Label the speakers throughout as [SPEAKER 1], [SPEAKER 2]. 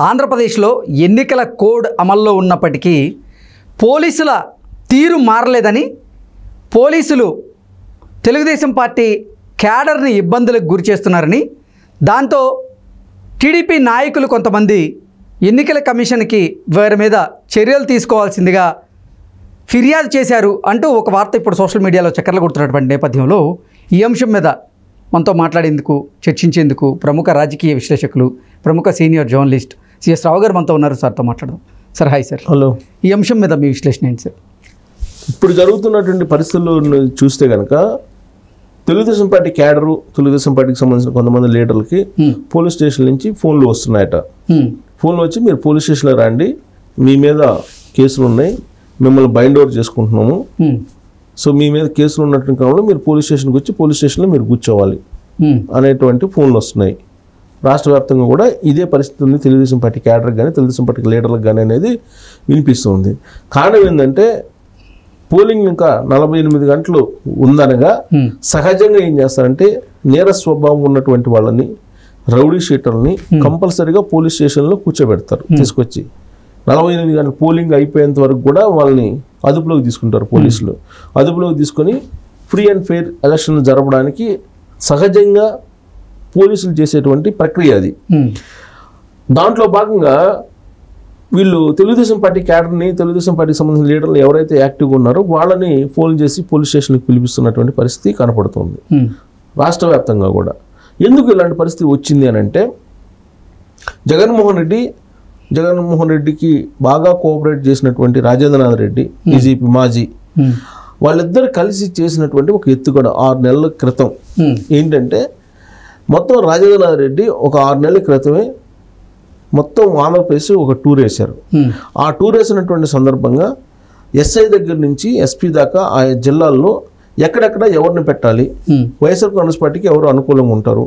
[SPEAKER 1] ఆంధ్రప్రదేశ్లో ఎన్నికల కోడ్ అమల్లో ఉన్నప్పటికీ పోలీసుల తీరు మారలేదని, పోలీసులు తెలుగుదేశం పార్టీ క్యాడర్ని ఇబ్బందులకు గురి చేస్తున్నారని, దాంతో టీడీపీ నాయకులు కొంతమంది ఎన్నికల కమిషన్కి వారి మీద చర్యలు తీసుకోవాల్సిందిగా ఫిర్యాదు చేశారు అంటూ ఒక వార్త ఇప్పుడు సోషల్ మీడియాలో చక్కర్లు కొడుతున్నటువంటి నేపథ్యంలో ఈ అంశం మీద మనతో మాట్లాడేందుకు, చర్చించేందుకు ప్రముఖ రాజకీయ విశ్లేషకులు, ప్రముఖ సీనియర్ జర్నలిస్ట్ సిఎస్ రావు గారు మనతో ఉన్నారు. సార్తో మాట్లాడదాం. Sir, hi sir.
[SPEAKER 2] హలో.
[SPEAKER 1] ఈ అంశం మీద మీ విశ్లేషణ ఏంటి సార్?
[SPEAKER 2] ఇప్పుడు జరుగుతున్నటువంటి పరిస్థితులను చూస్తే కనుక తెలుగుదేశం పార్టీ క్యాడరు, తెలుగుదేశం పార్టీకి సంబంధించిన కొంతమంది లీడర్లకి పోలీస్ స్టేషన్ నుంచి ఫోన్లు వస్తున్నాయట. ఫోన్లు వచ్చి మీరు పోలీస్ స్టేషన్లో రండి, మీ మీద కేసులు ఉన్నాయి, మిమ్మల్ని బైండ్ ఓవర్ చేసుకుంటున్నాము, సో మీ మీద కేసులు ఉన్నట్టు కావాలి, మీరు పోలీస్ స్టేషన్కి వచ్చి పోలీస్ స్టేషన్లో మీరు కూర్చోవాలి అనేటువంటి ఫోన్లు వస్తున్నాయి. రాష్ట్ర వ్యాప్తంగా కూడా ఇదే పరిస్థితి ఉంది. తెలుగుదేశం పార్టీ క్యాడర్కి కానీ తెలుగుదేశం పార్టీ లీడర్లకు కానీ అనేది వినిపిస్తుంది. కారణం ఏంటంటే పోలింగ్ ఇంకా 48 గంటలు ఉందనగా సహజంగా ఏం చేస్తారంటే నేర స్వభావం ఉన్నటువంటి వాళ్ళని, రౌడీ షీటర్ని కంపల్సరీగా పోలీస్ స్టేషన్లో కూర్చోబెడతారు. తీసుకొచ్చి 48 గంటలు పోలింగ్ అయిపోయేంత వరకు కూడా వాళ్ళని అదుపులోకి తీసుకుంటారు పోలీసులు. అదుపులోకి తీసుకొని ఫ్రీ అండ్ ఫెయిర్ ఎలక్షన్ జరపడానికి సహజంగా పోలీసులు చేసేటువంటి ప్రక్రియ అది. దాంట్లో భాగంగా వీళ్ళు తెలుగుదేశం పార్టీ క్యాడర్ని, తెలుగుదేశం పార్టీకి సంబంధించిన లీడర్లు ఎవరైతే యాక్టివ్గా ఉన్నారో వాళ్ళని ఫోన్ చేసి పోలీస్ స్టేషన్కి పిలిపిస్తున్నటువంటి పరిస్థితి కనపడుతుంది రాష్ట్ర వ్యాప్తంగా కూడా. ఎందుకు ఇలాంటి పరిస్థితి వచ్చింది అని అంటే, జగన్మోహన్ రెడ్డికి బాగా కోఆపరేట్ చేసినటువంటి రాజేంద్రనాథ్ రెడ్డి, బీజేపీ మాజీ, వాళ్ళిద్దరు కలిసి చేసినటువంటి ఒక ఎత్తుగడ 6 నెలల క్రితం ఏంటంటే, మొత్తం రాజేంద్రనాథ్ రెడ్డి ఒక 6 నెలల క్రితమే మొత్తం ఆంధ్రప్రదేశ్ ఒక టూర్ వేశారు. ఆ టూర్ వేసినటువంటి సందర్భంగా ఎస్ఐ దగ్గర నుంచి ఎస్పీ దాకా ఆ జిల్లాల్లో ఎక్కడెక్కడ ఎవరిని పెట్టాలి, వైఎస్ఆర్ కాంగ్రెస్ పార్టీకి ఎవరు అనుకూలంగా ఉంటారు,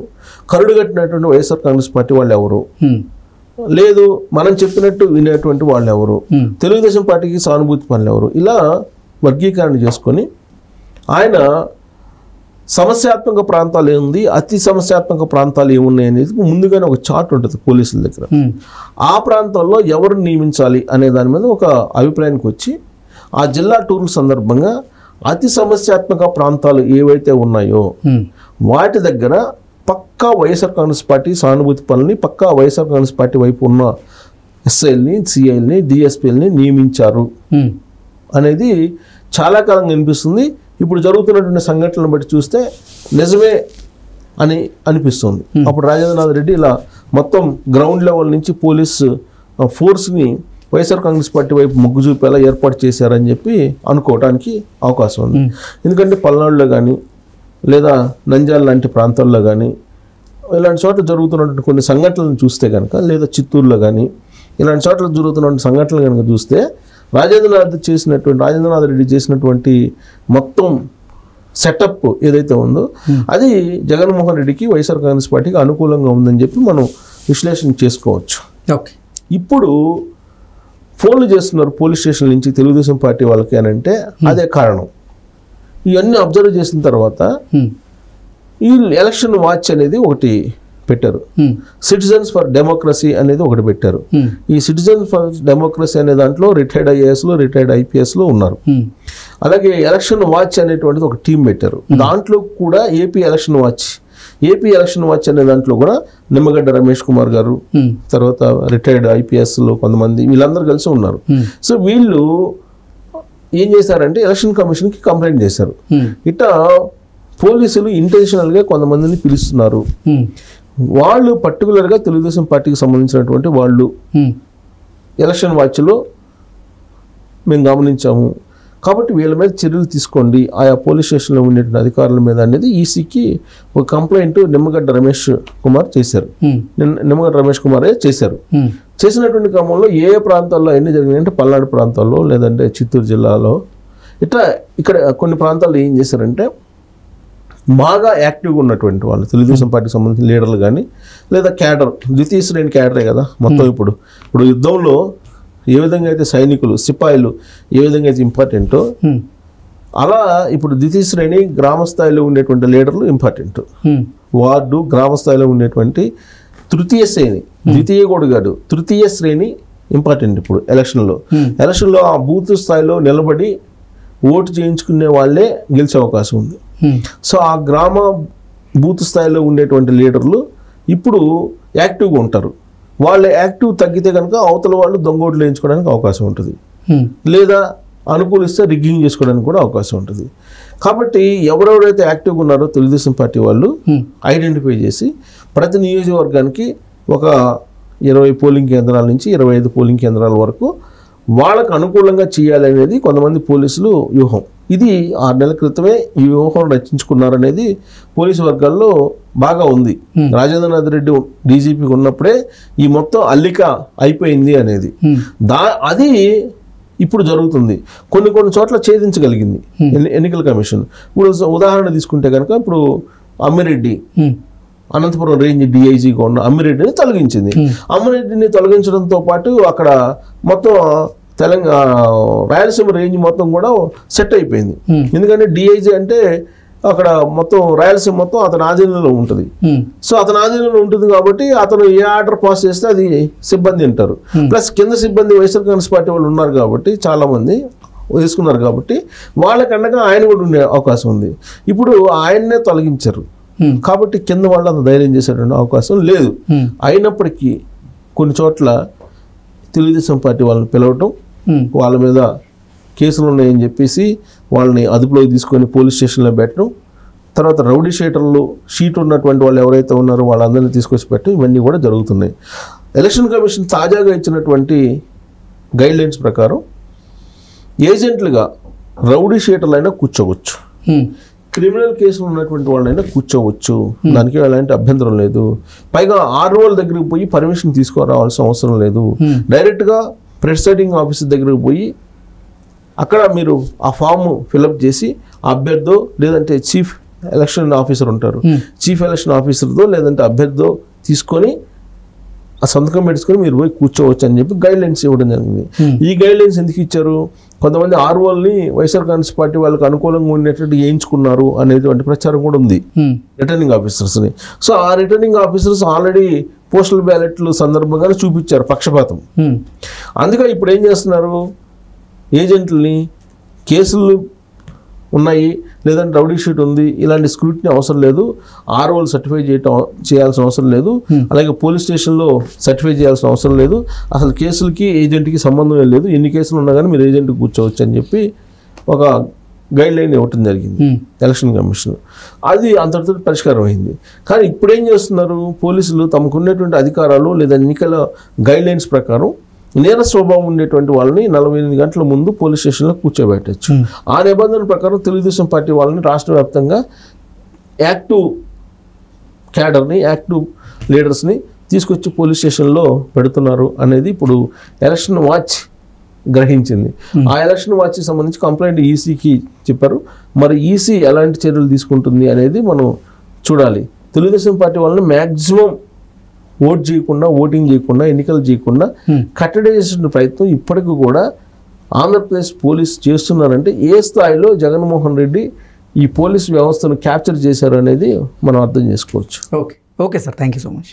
[SPEAKER 2] కరుడు కట్టినటువంటి వైఎస్ఆర్ కాంగ్రెస్ పార్టీ వాళ్ళు ఎవరు, లేదు మనం చెప్పినట్టు వినేటువంటి వాళ్ళు ఎవరు, తెలుగుదేశం పార్టీకి సానుభూతి పనులు ఎవరు, ఇలా వర్గీకరణ చేసుకొని ఆయన సమస్యాత్మక ప్రాంతాలు ఏముంది, అతి సమస్యాత్మక ప్రాంతాలు ఏమున్నాయి అనేది ముందుగానే ఒక చార్ట్ ఉంటుంది పోలీసుల దగ్గర. ఆ ప్రాంతాల్లో ఎవరు నియమించాలి అనే దాని మీద ఒక అభిప్రాయానికి వచ్చి ఆ జిల్లా టూర్ల సందర్భంగా అతి సమస్యాత్మక ప్రాంతాలు ఏవైతే ఉన్నాయో వాటి దగ్గర పక్కా వైఎస్ఆర్ కాంగ్రెస్ పార్టీ సానుభూతి పనులని, పక్కా వైఎస్ఆర్ కాంగ్రెస్ పార్టీ వైపు ఉన్న ఎస్ఐల్ని, సిఐల్ని, డిఎస్పీలని నియమించారు అనేది చాలా కాలంగా అనిపిస్తుంది. ఇప్పుడు జరుగుతున్నటువంటి సంఘటనలను బట్టి చూస్తే నిజమే అని అనిపిస్తుంది. అప్పుడు రాజేంద్రనాథ్ రెడ్డి ఇలా మొత్తం గ్రౌండ్ లెవెల్ నుంచి పోలీస్ ఫోర్స్ని వైఎస్ఆర్ కాంగ్రెస్ పార్టీ వైపు మొగ్గు చూపేలా ఏర్పాటు చేశారని చెప్పి అనుకోవడానికి అవకాశం ఉంది. ఎందుకంటే పల్నాడులో కానీ లేదా నంద్యాల లాంటి ప్రాంతాల్లో కానీ ఇలాంటి చోట్ల జరుగుతున్నటువంటి కొన్ని సంఘటనలను చూస్తే కనుక, లేదా చిత్తూరులో కానీ ఇలాంటి చోట్ల జరుగుతున్న సంఘటనలు కనుక చూస్తే రాజేంద్రనాథ్ రెడ్డి చేసినటువంటి మొత్తం సెటప్ ఏదైతే ఉందో అది జగన్మోహన్ రెడ్డికి, వైఎస్ఆర్ కాంగ్రెస్ పార్టీకి అనుకూలంగా ఉందని చెప్పి మనం విశ్లేషణ చేసుకోవచ్చు. ఇప్పుడు ఫోన్లు చేస్తున్నారు పోలీస్ స్టేషన్ నుంచి తెలుగుదేశం పార్టీ వాళ్ళకి అని అంటే అదే కారణం. ఇవన్నీ అబ్జర్వ్ చేసిన తర్వాత ఈ ఎలక్షన్ వాచ్ అనేది ఒకటి పెట్టారు, సిటిజన్స్ ఫర్ డెమోక్రసీ అనేది ఒకటి పెట్టారు. ఈ సిటిజన్స్ ఫర్ డెమోక్రసీ అనే దాంట్లో రిటైర్డ్ ఐఏఎస్లు, రిటైర్డ్ ఐపీఎస్లు ఉన్నారు. అలాగే ఎలక్షన్ వాచ్ అనేటువంటిది ఒక టీం పెట్టారు. దాంట్లో కూడా ఏపీ ఎలక్షన్ వాచ్ అనే దాంట్లో కూడా నిమ్మగడ్డ రమేష్ కుమార్ గారు, తర్వాత రిటైర్డ్ ఐపీఎస్లు కొంతమంది, వీళ్ళందరూ కలిసి ఉన్నారు. సో వీళ్ళు ఏం చేశారంటే ఎలక్షన్ కమిషన్కి కంప్లైంట్ చేశారు. ఇట్లా పోలీసులు ఇంటెన్షనల్గా కొంతమందిని పిలుస్తున్నారు, వాళ్ళు పర్టికులర్గా తెలుగుదేశం పార్టీకి సంబంధించినటువంటి వాళ్ళు ఎలక్షన్ వాచ్లో మేము గమనించాము, కాబట్టి వీళ్ళ మీద చర్యలు తీసుకోండి ఆయా పోలీస్ స్టేషన్లో ఉండేటువంటి అధికారుల మీద అనేది ఈసీకి ఒక కంప్లైంట్ నిమ్మగడ్డ రమేష్ కుమార్ చేశారు. చేసినటువంటి క్రమంలో ఏ ప్రాంతాల్లో ఎన్ని జరిగినాయంటే పల్నాడు ప్రాంతాల్లో, లేదంటే చిత్తూరు జిల్లాలో, ఇక్కడ కొన్ని ప్రాంతాల్లో ఏం చేశారంటే బాగా యాక్టివ్గా ఉన్నటువంటి వాళ్ళు తెలుగుదేశం పార్టీకి సంబంధించిన లీడర్లు కానీ లేదా క్యాడర్, ద్వితీయ శ్రేణి క్యాడరే కదా మొత్తం. ఇప్పుడు యుద్ధంలో ఏ విధంగా అయితే సైనికులు, సిపాయిలు ఏ విధంగా అయితే ఇంపార్టెంటో అలా ఇప్పుడు ద్వితీయ శ్రేణి గ్రామ స్థాయిలో ఉండేటువంటి లీడర్లు ఇంపార్టెంట్. వార్డు గ్రామ స్థాయిలో ఉండేటువంటి తృతీయ శ్రేణి, ద్వితీయ కూడా కాదు, తృతీయ శ్రేణి ఇంపార్టెంట్. ఇప్పుడు ఎలక్షన్లో ఆ బూత్ స్థాయిలో నిలబడి ఓటు చేయించుకునే వాళ్ళే గెలిచే అవకాశం ఉంది. సో ఆ గ్రామ బూత్ స్థాయిలో ఉండేటువంటి లీడర్లు ఇప్పుడు యాక్టివ్గా ఉంటారు. వాళ్ళు యాక్టివ్ తగ్గితే కనుక అవతల వాళ్ళు దొంగ ఓట్లు వేయించుకోవడానికి అవకాశం ఉంటుంది, లేదా అనుకూలిస్తే రిగ్గింగ్ చేసుకోవడానికి కూడా అవకాశం ఉంటుంది. కాబట్టి ఎవరెవరైతే యాక్టివ్గా ఉన్నారో తెలుగుదేశం పార్టీ వాళ్ళు ఐడెంటిఫై చేసి ప్రతి నియోజకవర్గానికి ఒక 20 పోలింగ్ కేంద్రాల నుంచి 25 పోలింగ్ కేంద్రాల వరకు వాళ్ళకు అనుకూలంగా చేయాలనేది కొంతమంది పోలీసులు వ్యూహం. ఇది 6 నెలల క్రితమే ఈ వ్యూహం రచించుకున్నారనేది పోలీసు వర్గాల్లో బాగా ఉంది. రాజేంద్రనాథ్ రెడ్డి డీజీపీకి ఉన్నప్పుడే ఈ మొత్తం అల్లిక అయిపోయింది అనేది. అది ఇప్పుడు జరుగుతుంది. కొన్ని చోట్ల ఛేదించగలిగింది ఎన్నికల కమిషన్. ఇప్పుడు ఉదాహరణ తీసుకుంటే కనుక ఇప్పుడు అమ్మిరెడ్డి, అనంతపురం రేంజ్ డిఐజీగా ఉన్న అమ్మిరెడ్డిని తొలగించింది. అమ్మిరెడ్డిని తొలగించడంతో పాటు అక్కడ మొత్తం తెలంగాణ రాయలసీమ రేంజ్ మొత్తం కూడా సెట్ అయిపోయింది. ఎందుకంటే డిఐజీ అంటే అక్కడ మొత్తం రాయలసీమ మొత్తం అతని ఆధీనంలో ఉంటుంది. సో అతని ఆధీనంలో ఉంటుంది కాబట్టి అతను ఏ ఆర్డర్ పాస్ చేస్తే అది సిబ్బంది అంటారు. ప్లస్ కింద సిబ్బంది వైఎస్ఆర్ కాంగ్రెస్ పార్టీ వాళ్ళు ఉన్నారు కాబట్టి చాలా మంది వేసుకున్నారు కాబట్టి వాళ్ళకన్నా ఆయన కూడా ఉండే అవకాశం ఉంది. ఇప్పుడు ఆయన్నే తొలగించారు కాబట్టి కింద వాళ్ళు అంత ధైర్యం చేసేటువంటి అవకాశం లేదు. అయినప్పటికీ కొన్ని చోట్ల తెలుగుదేశం పార్టీ వాళ్ళని పిలవటం, వాళ్ళ మీద కేసులు ఉన్నాయని చెప్పేసి వాళ్ళని అదుపులోకి తీసుకొని పోలీస్ స్టేషన్లో పెట్టడం, తర్వాత రౌడీ షీట్ ఉన్నటువంటి వాళ్ళు ఎవరైతే ఉన్నారో వాళ్ళందరినీ తీసుకొచ్చి పెట్టడం, ఇవన్నీ కూడా జరుగుతున్నాయి. ఎలక్షన్ కమిషన్ తాజాగా ఇచ్చినటువంటి గైడ్లైన్స్ ప్రకారం ఏజెంట్లుగా రౌడీ షీటర్లైనా కూర్చోవచ్చు, క్రిమినల్ కేసులు ఉన్నటువంటి వాళ్ళైనా కూర్చోవచ్చు, దానికి ఎలాంటి అభ్యంతరం లేదు. పైగా ఆర్ఓల దగ్గరికి పోయి పర్మిషన్ తీసుకురావాల్సిన అవసరం లేదు. డైరెక్ట్గా ప్రిసైడింగ్ ఆఫీసర్ దగ్గరికి పోయి అక్కడ మీరు ఆ ఫామ్ ఫిలప్ చేసి అభ్యర్థో లేదంటే చీఫ్ ఎలక్షన్ ఆఫీసర్ ఉంటారు, చీఫ్ ఎలక్షన్ ఆఫీసర్తో లేదంటే అభ్యర్థో తీసుకొని ఆ సంతకం పెట్టుకొని మీరు పోయి కూర్చోవచ్చు అని చెప్పి గైడ్లైన్స్ ఇవ్వడం జరిగింది. ఈ గైడ్లైన్స్ ఎందుకు ఇచ్చారు? కొంతమంది ఆర్ఓల్ని వైఎస్ఆర్ కాంగ్రెస్ పార్టీ వాళ్ళకి అనుకూలంగా ఉండేటట్టు వేయించుకున్నారు అనేటువంటి ప్రచారం కూడా ఉంది రిటర్నింగ్ ఆఫీసర్స్ని. సో ఆ రిటర్నింగ్ ఆఫీసర్స్ ఆల్రెడీ పోస్టల్ బ్యాలెట్లు సందర్భంగానే చూపించారు పక్షపాతం. అందుకే ఇప్పుడు ఏం చేస్తున్నారు, ఏజెంట్లని కేసులు ఉన్నాయి లేదంటే రౌడీ షీట్ ఉంది ఇలాంటి స్క్రూటినీ అవసరం లేదు, ఆర్ఓలు సర్టిఫై చేయాల్సిన అవసరం లేదు, అలాగే పోలీస్ స్టేషన్లో సర్టిఫై చేయాల్సిన అవసరం లేదు, అసలు కేసులకి ఏజెంట్కి సంబంధం లేదు, ఎన్ని కేసులు ఉన్నా కానీ మీరు ఏజెంట్కి కూర్చోవచ్చు అని చెప్పి ఒక గైడ్ లైన్ ఇవ్వటం జరిగింది ఎలక్షన్ కమిషన్. అది అంతటితో పరిష్కారం అయింది. కానీ ఇప్పుడు ఏం చేస్తున్నారు, పోలీసులు తమకున్నటువంటి అధికారాలు లేదా ఎన్నికల గైడ్ లైన్స్ ప్రకారం నేర స్వభావం ఉండేటువంటి వాళ్ళని 48 గంటల ముందు పోలీస్ స్టేషన్లో కూర్చోబెట్టచ్చు. ఆ నిబంధన ప్రకారం తెలుగుదేశం పార్టీ వాళ్ళని రాష్ట్ర వ్యాప్తంగా యాక్టివ్ క్యాడర్ని, యాక్టివ్ లీడర్స్ని తీసుకొచ్చి పోలీస్ స్టేషన్లో పెడుతున్నారు అనేది ఇప్పుడు ఎలక్షన్ వాచ్ గ్రహించింది. ఆ ఎలక్షన్ వాచ్కి సంబంధించి కంప్లైంట్ ఈసీకి చెప్పారు. మరి ఈసీ ఎలాంటి చర్యలు తీసుకుంటుంది అనేది మనం చూడాలి. తెలుగుదేశం పార్టీ వాళ్ళని మ్యాక్సిమం ఓటింగ్ చేయకుండా ఎన్నికలు చేయకుండా కట్టడి చేసిన ప్రయత్నం ఇప్పటికీ కూడా ఆంధ్రప్రదేశ్ పోలీస్ చేస్తున్నారంటే ఏ స్థాయిలో జగన్మోహన్ రెడ్డి ఈ పోలీస్ వ్యవస్థను క్యాప్చర్ చేశారు అనేది మనం అర్థం చేసుకోవచ్చు.
[SPEAKER 1] Okay sir, thank you so much.